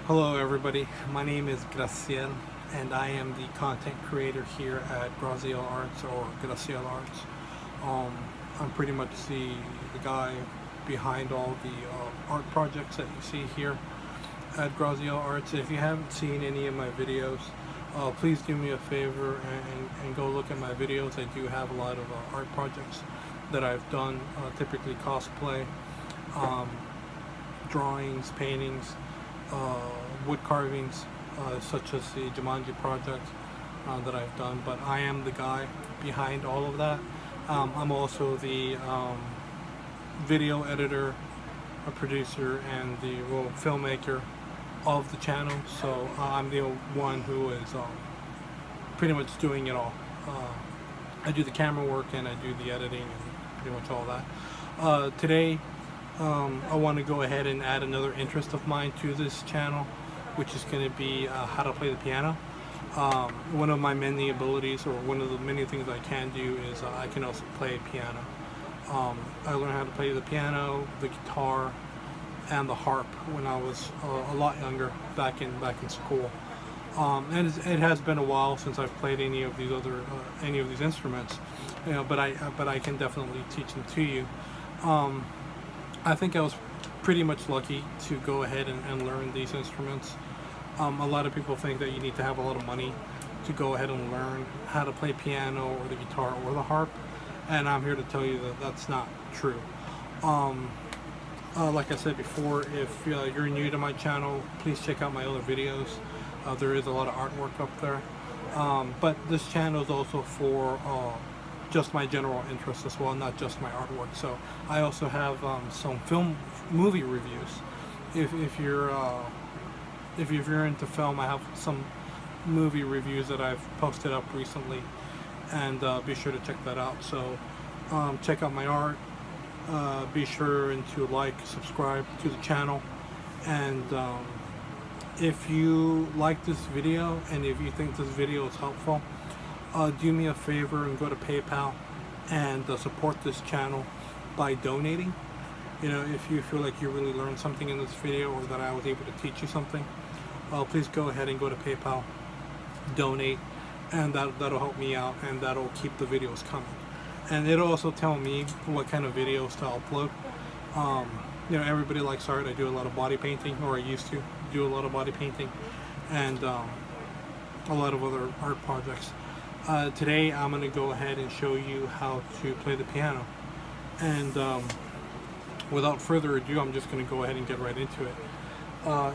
Hello everybody, my name is Graciel and I am the content creator here at Graciel Arts or Graciel Arts. Um, I'm pretty much the guy behind all the art projects that you see here at Graciel Arts. If you haven't seen any of my videos, please do me a favor and go look at my videos. I do have a lot of art projects that I've done, typically cosplay, um, drawings, paintings, wood carvings, such as the Jumanji project that I've done. But I am the guy behind all of that. I'm also the video editor, a producer, and the filmmaker of the channel. So I'm the one who is pretty much doing it all. I do the camera work and I do the editing and pretty much all that. Today I want to go ahead and add another interest of mine to this channel, which is going to be how to play the piano. One of my many abilities, or one of the many things I can do, is I can also play piano. I learned how to play the piano, the guitar, and the harp when I was a lot younger, back in school. And it has been a while since I've played any of these instruments, but I can definitely teach them to you. I think I was pretty much lucky to go ahead and learn these instruments. A lot of people think that you need to have a lot of money to go ahead and learn how to play piano or the guitar or the harp, and I'm here to tell you that that's not true. Like I said before, if you're new to my channel, please check out my other videos. There is a lot of artwork up there, but this channel is also for just my general interest as well, not just my artwork. So I also have some movie reviews. If you're into film, I have some movie reviews that I've posted up recently, and be sure to check that out. So check out my art. Be sure to like, subscribe to the channel, and if you like this video and if you think this video is helpful, do me a favor and go to PayPal and support this channel by donating. If you feel like you really learned something in this video, or that I was able to teach you something, please go ahead and go to PayPal, donate, and that'll help me out, and that'll keep the videos coming. And it'll also tell me what kind of videos to upload. Everybody likes art. I do a lot of body painting, or I used to do a lot of body painting, and a lot of other art projects. Today I'm going to go ahead and show you how to play the piano, and without further ado, I'm just going to go ahead and get right into it.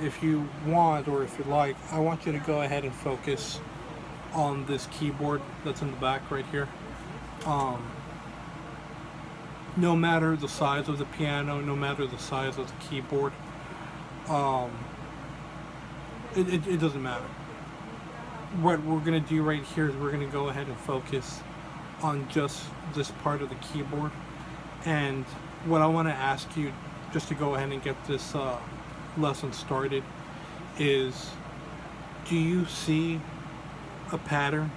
If you want, or if you like, I want you to go ahead and focus on this keyboard that's in the back right here. No matter the size of the piano, no matter the size of the keyboard, it doesn't matter. What we're going to do right here is we're going to go ahead and focus on just this part of the keyboard. And what I want to ask you, just to go ahead and get this lesson started, is, do you see a pattern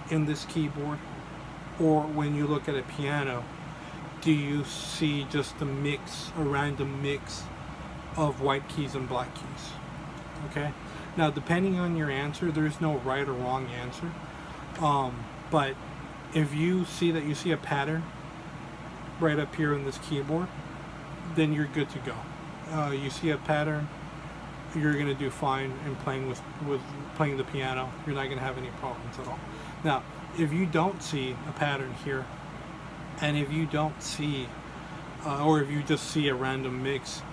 in this keyboard? Or when you look at a piano, do you see just a random mix of white keys and black keys? Okay? Now, depending on your answer, there's no right or wrong answer. But if you see that you see a pattern right up here in this keyboard, then you're good to go. You see a pattern, you're going to do fine in playing with playing the piano. You're not going to have any problems at all. Now, if you don't see a pattern here, and if you don't see, or if you just see a random mix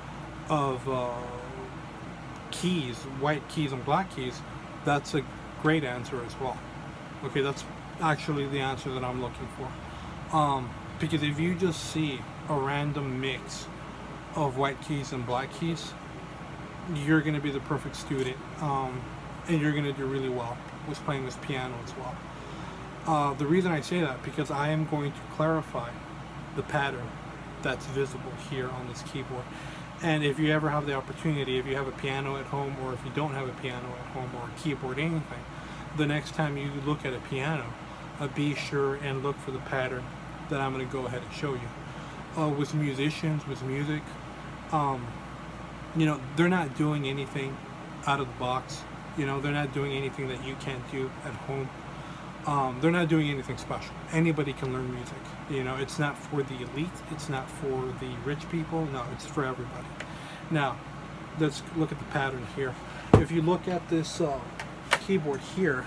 of keys, white keys and black keys, that's a great answer as well. Okay, that's actually the answer that I'm looking for. Because if you just see a random mix of white keys and black keys, you're going to be the perfect student, and you're going to do really well with playing this piano as well. The reason I say that, because I am going to clarify the pattern that's visible here on this keyboard. And if you ever have the opportunity, if you have a piano at home, or if you don't have a piano at home, or a keyboard, anything, the next time you look at a piano, be sure and look for the pattern that I'm going to go ahead and show you. With musicians, with music, they're not doing anything out of the box. You know, they're not doing anything that you can't do at home. They're not doing anything special. Anybody can learn music. You know, it's not for the elite. It's not for the rich people. No, it's for everybody. Now, let's look at the pattern here. If you look at this keyboard here,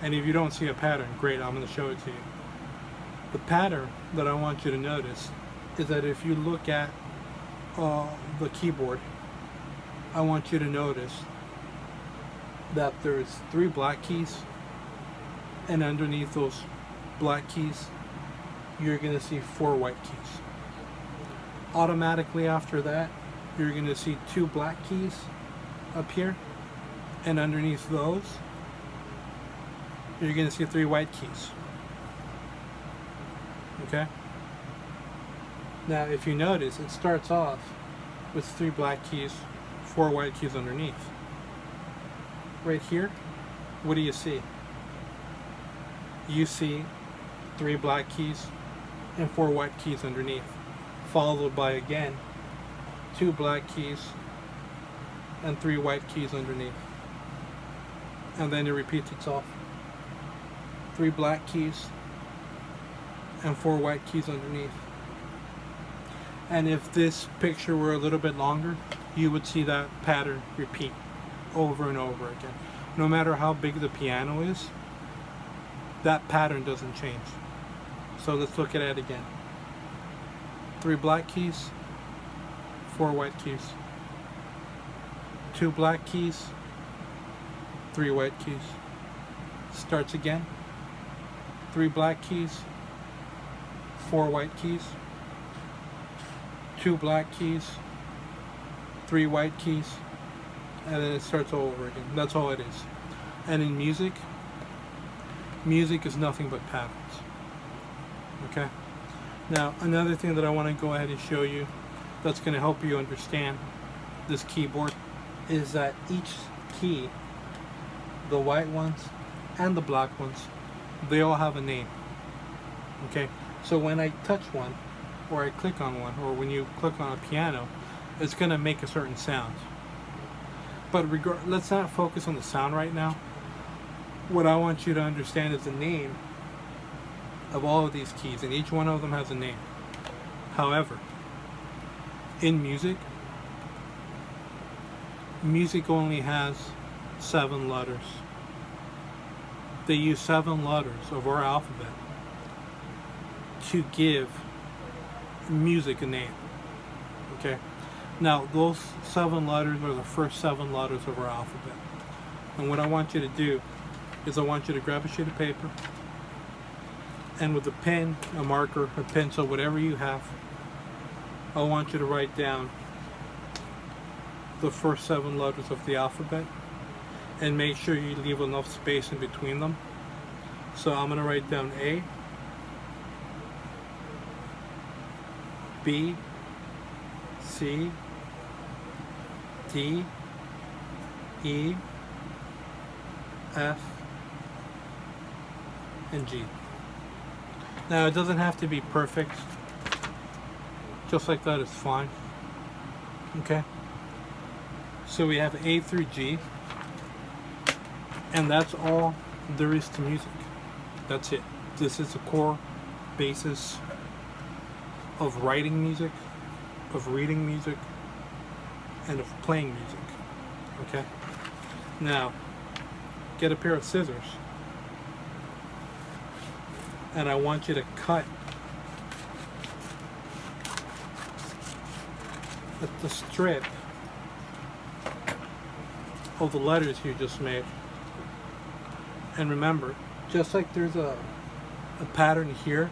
and if you don't see a pattern, great, I'm going to show it to you. The pattern that I want you to notice is that if you look at the keyboard, I want you to notice that there's 3 black keys, and underneath those black keys you're going to see 4 white keys. Automatically after that you're going to see 2 black keys up here, and underneath those you're going to see 3 white keys. Okay? Now if you notice, it starts off with 3 black keys, 4 white keys underneath. Right here, what do you see? You see 3 black keys and 4 white keys underneath, followed by again 2 black keys and 3 white keys underneath. And then it repeats itself. 3 black keys and 4 white keys underneath. And if this picture were a little bit longer, you would see that pattern repeat over and over again. No matter how big the piano is, that pattern doesn't change. So let's look at it again. 3 black keys, 4 white keys. 2 black keys, 3 white keys. Starts again. 3 black keys, 4 white keys. 2 black keys, 3 white keys, and then it starts all over again. That's all it is. And in music, music is nothing but patterns. Okay? Now, another thing that I want to go ahead and show you that's going to help you understand this keyboard is that each key, the white ones and the black ones, they all have a name. Okay? So when I touch one, or I click on one, or when you click on a piano, it's going to make a certain sound. But let's not focus on the sound right now. What I want you to understand is the name of all of these keys, and each one of them has a name. However, in music, music only has 7 letters. They use 7 letters of our alphabet to give music a name. Okay? Now, those 7 letters are the first 7 letters of our alphabet. And what I want you to do is I want you to grab a sheet of paper, and with a pen, a marker, a pencil, whatever you have, I want you to write down the first 7 letters of the alphabet, and make sure you leave enough space in between them. So I'm going to write down A, B, C, D, E, F, and G. Now, it doesn't have to be perfect. Just like that is fine. Okay? So we have A through G, and that's all there is to music. That's it. This is the core basis of writing music, of reading music, and of playing music. Okay? Now, get a pair of scissors, and I want you to cut at the strip of the letters you just made. And remember, just like there's a pattern here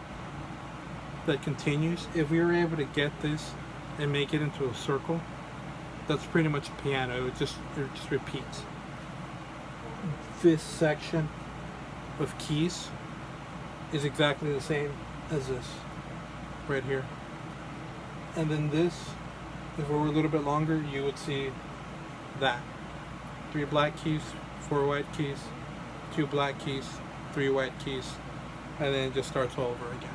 that continues, if we were able to get this and make it into a circle, that's pretty much a piano. It just repeats. This section of keys is exactly the same as this right here. And then this, if it were a little bit longer, you would see that. 3 black keys, 4 white keys, 2 black keys, 3 white keys, and then it just starts all over again.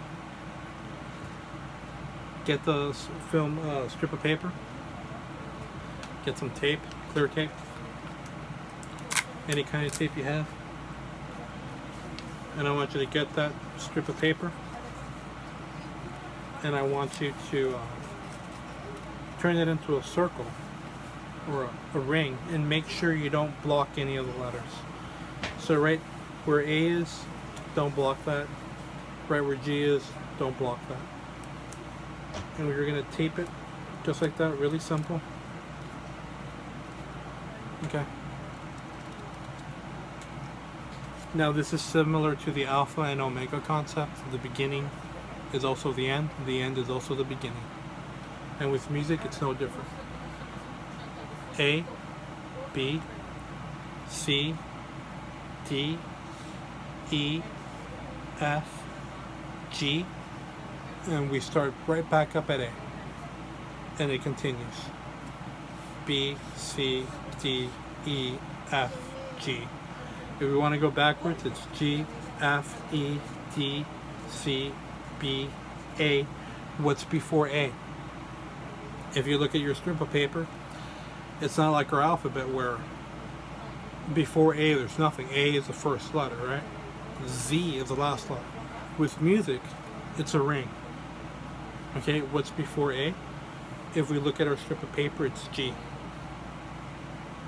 Get the film strip of paper, get some tape, clear tape, any kind of tape you have. And I want you to get that strip of paper, and I want you to turn it into a circle or a ring, and make sure you don't block any of the letters. So right where A is, don't block that. Right where G is, don't block that. And we're going to tape it just like that, really simple. Okay. Now this is similar to the alpha and omega concept. The beginning is also the end is also the beginning. And with music, it's no different. A, B, C, D, E, F, G, and we start right back up at A. And it continues. B, C, D, E, F, G. If we want to go backwards, it's G, F, E, D, C, B, A. What's before A? If you look at your strip of paper, it's not like our alphabet where before A there's nothing. A is the first letter, right? Z is the last letter. With music, it's a ring. Okay, what's before A? If we look at our strip of paper, it's G.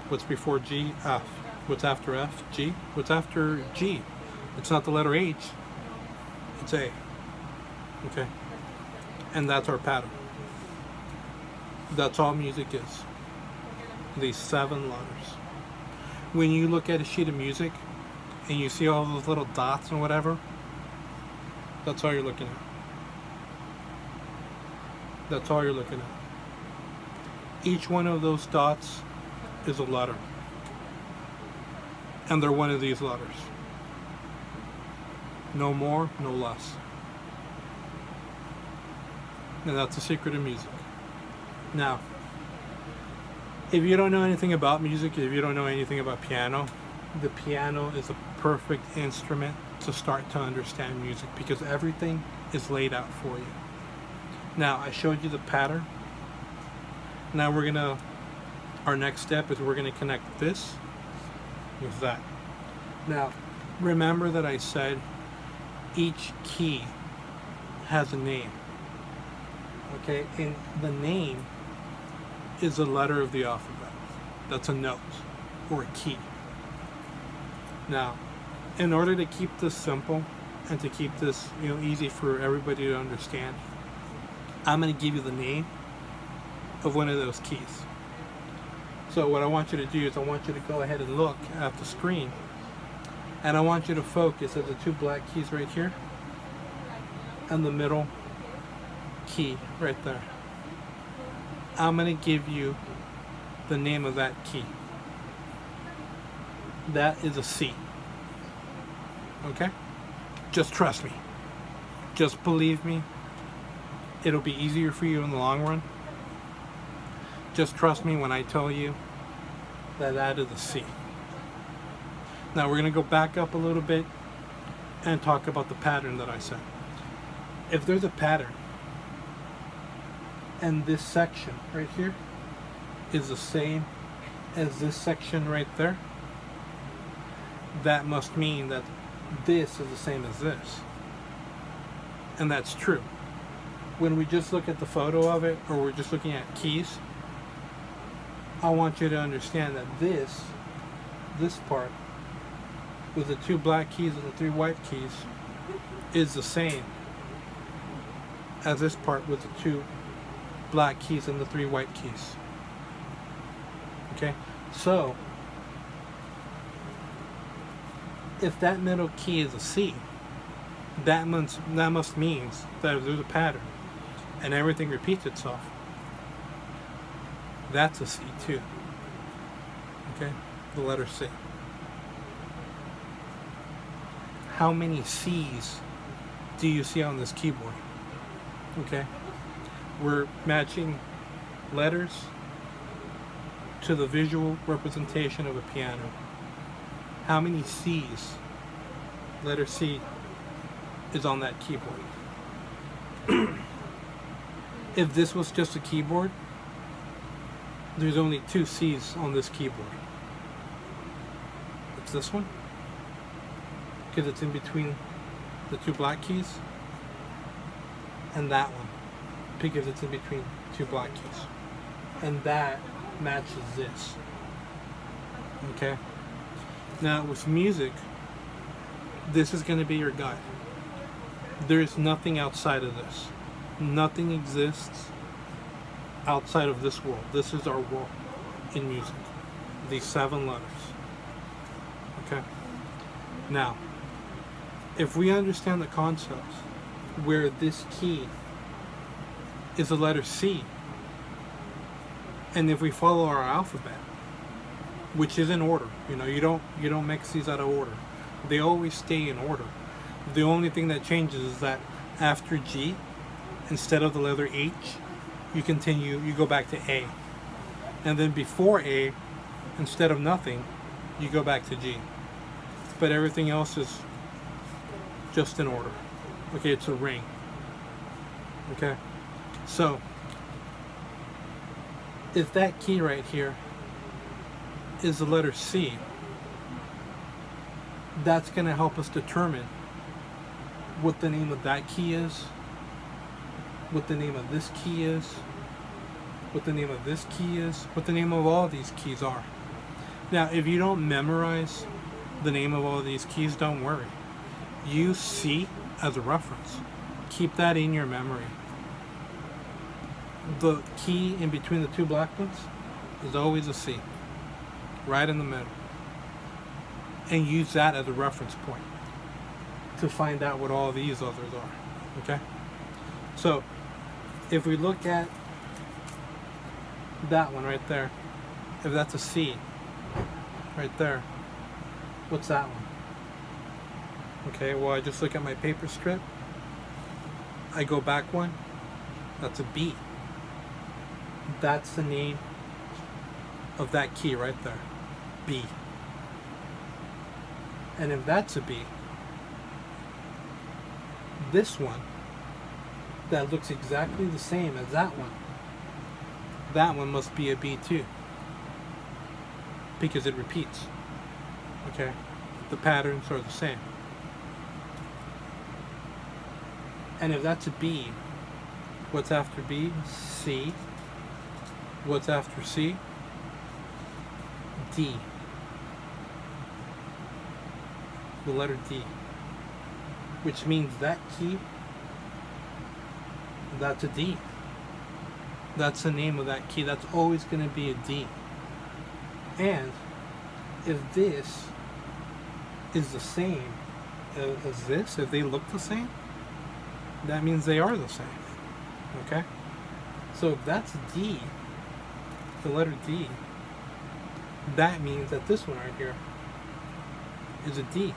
What's before G? F. What's after F? G. What's after G? It's not the letter H, it's A. Okay? And that's our pattern. That's all music is. These 7 letters. When you look at a sheet of music and you see all those little dots and whatever, that's all you're looking at. That's all you're looking at. Each one of those dots is a letter. And they're one of these letters. No more, no less. And that's the secret of music. Now, if you don't know anything about music, if you don't know anything about piano, the piano is a perfect instrument to start to understand music because everything is laid out for you. Now, I showed you the pattern. Now our next step is we're gonna connect this with that. Now, remember that I said each key has a name. Okay, and the name is a letter of the alphabet. That's a note or a key. Now, in order to keep this simple and to keep this easy for everybody to understand, I'm going to give you the name of one of those keys. So what I want you to do is I want you to go ahead and look at the screen, and I want you to focus at the 2 black keys right here and the middle key right there. I'm going to give you the name of that key. That is a C. Okay? Just trust me. Just believe me. It'll be easier for you in the long run. Just trust me when I tell you that that is a C. Now we're going to go back up a little bit and talk about the pattern that I said. If there's a pattern, and this section right here is the same as this section right there, that must mean that this is the same as this. And that's true. When we just look at the photo of it, or we're just looking at keys, I want you to understand that this part with the 2 black keys and the 3 white keys is the same as this part with the 2 black keys and the 3 white keys. Okay, so if that middle key is a C, that must mean that if there's a pattern and everything repeats itself, that's a C too. Okay, the letter C. How many C's do you see on this keyboard? Okay, we're matching letters to the visual representation of a piano. How many C's, letter C, is on that keyboard? If this was just a keyboard, there's only 2 C's on this keyboard. It's this one, because it's in between the two black keys, and that one, because it's in between two black keys, and that matches this. Okay, now with music, this is going to be your guide. There's nothing outside of this. Nothing exists outside of this world. This is our world in music. These 7 letters. Okay? Now, if we understand the concepts where this key is the letter C, and if we follow our alphabet, which is in order, you don't mix these out of order. They always stay in order. The only thing that changes is that after G, instead of the letter H, you go back to A. And then before A, instead of nothing, you go back to G. But everything else is just in order. Okay, it's a ring. Okay? So, if that key right here is the letter C, that's going to help us determine what the name of that key is, what the name of this key is, what the name of this key is, what the name of all these keys are. Now, if you don't memorize the name of all these keys, don't worry. Use C as a reference. Keep that in your memory. The key in between the two black ones is always a C, right in the middle. And use that as a reference point to find out what all these others are. Okay? So, if we look at that one right there, if that's a C, right there, what's that one? Okay, well, I just look at my paper strip. I go back one, that's a B. That's the name of that key right there, B. And if that's a B, this one that looks exactly the same as that one must be a B too, because it repeats. Okay, the patterns are the same. And if that's a B, what's after B? C. What's after C? D. The letter D. Which means that key, that's a D. That's the name of that key. That's always going to be a D. And if this is the same as this, if they look the same, that means they are the same. Okay? So if that's D, the letter D, that means that this one right here is a D.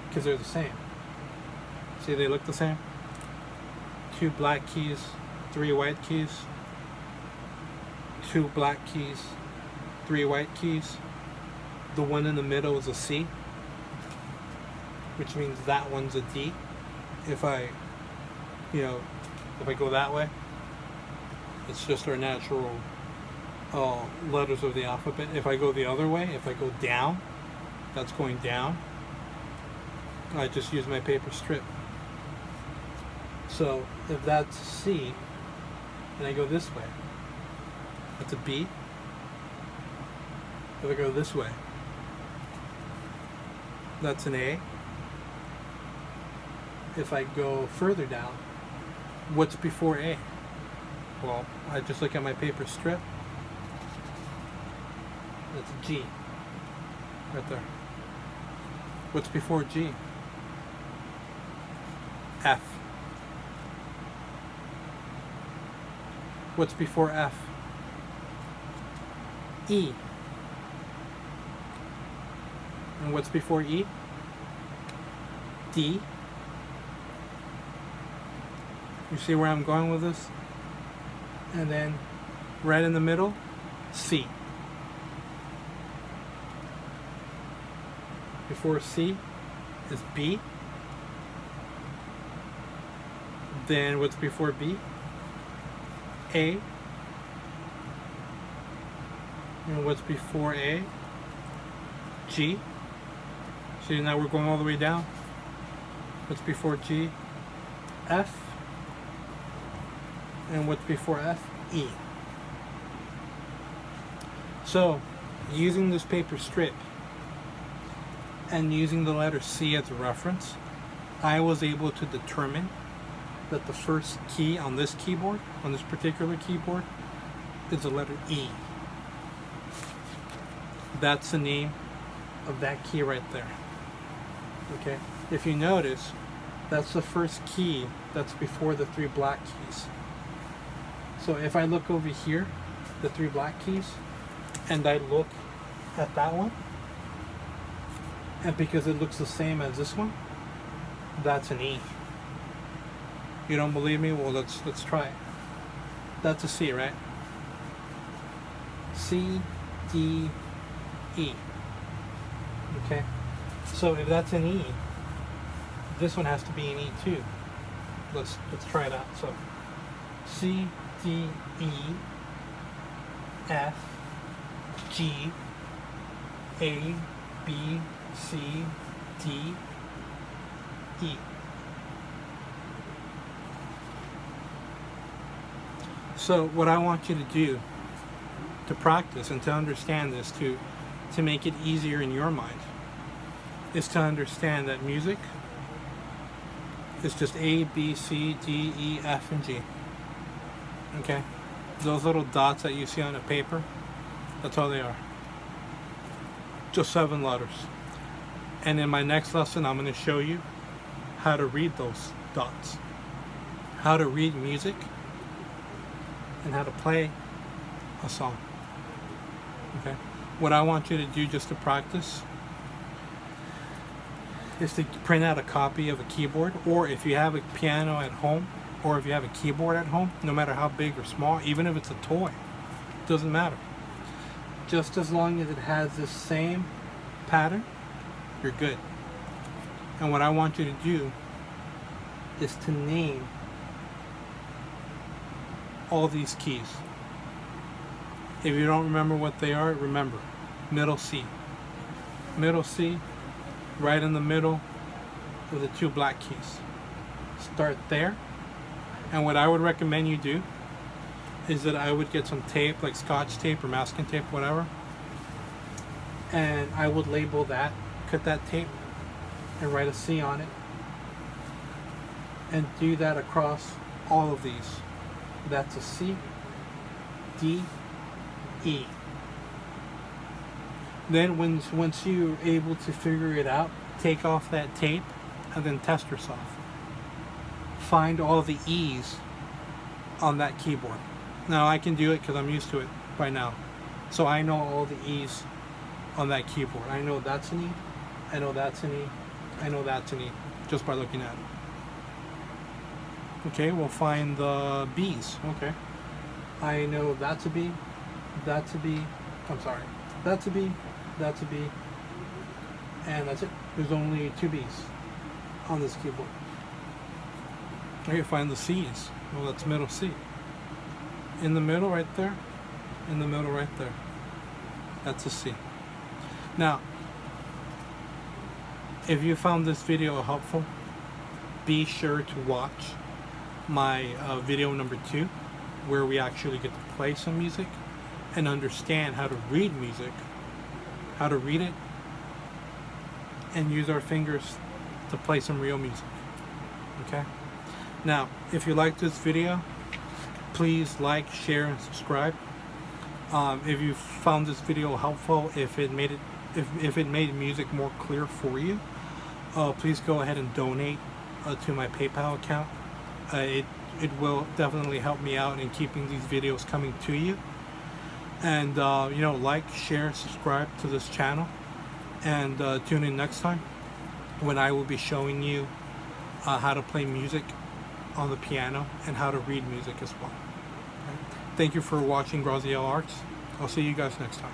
Because they're the same. See, they look the same? 2 black keys, 3 white keys. 2 black keys, 3 white keys. The one in the middle is a C, which means that one's a D. If I go that way, it's just our natural letters of the alphabet. If I go the other way, if I go down, that's going down. I just use my paper strip. So if that's C, and I go this way, that's a B. If I go this way, that's an A. If I go further down, what's before A? Well, I just look at my paper strip. That's a G. Right there. What's before G? F. What's before F? E. And what's before E? D. You see where I'm going with this? And then right in the middle, C. Before C is B. Then what's before B? A. And what's before A? G. See, now we're going all the way down. What's before G? F. And what's before F? E. So, using this paper strip and using the letter C as a reference, I was able to determine that the first key on this keyboard, on this particular keyboard, is the letter E. That's the name of that key right there. Okay? If you notice, that's the first key that's before the 3 black keys. So if I look over here, the 3 black keys, and I look at that one, and because it looks the same as this one, that's an E. You don't believe me? Well, let's try it. That's a C, right? C, D, E. Okay? So if that's an E, this one has to be an E too. Let's try it out. So C, D, E, F, G, A, B, C, D, E. So what I want you to do to practice and to understand this, to make it easier in your mind, is to understand that music is just A, B, C, D, E, F, and G. Okay? Those little dots that you see on the paper, that's all they are. Just 7 letters. And in my next lesson, I'm going to show you how to read those dots, how to read music, and how to play a song. Okay? What I want you to do just to practice is to print out a copy of a keyboard, or if you have a piano at home, or if you have a keyboard at home, no matter how big or small, even if it's a toy, it doesn't matter. Just as long as it has the same pattern, you're good. And what I want you to do is to name all these keys. If you don't remember what they are, remember, middle C. Middle C, right in the middle of the 2 black keys. Start there. And what I would recommend you do is that I would get some tape, like Scotch tape or masking tape, whatever, and I would label that, cut that tape, and write a C on it, and do that across all of these. That's a C, D, E. Then once you're able to figure it out, take off that tape and then test yourself. Find all the E's on that keyboard. Now I can do it because I'm used to it by now. So I know all the E's on that keyboard. I know that's an E, I know that's an E, I know that's an E, just by looking at it. Okay, we'll find the B's. Okay. I know that's a B, that's a B, I'm sorry, that's a B, that's a B, and that's it. There's only 2 B's on this keyboard. Okay, find the C's. Well, that's middle C. In the middle right there, in the middle right there. That's a C. Now, if you found this video helpful, be sure to watch my video number 2, where we actually get to play some music and understand how to read music, how to read it, and use our fingers to play some real music. Okay? Now, if you like this video, please like, share, and subscribe. If you found this video helpful, if it made music more clear for you, please go ahead and donate to my PayPal account. It will definitely help me out in keeping these videos coming to you. And like, share, subscribe to this channel, and tune in next time when I will be showing you how to play music on the piano and how to read music as well. Okay? Thank you for watching Graziel Arts. I'll see you guys next time.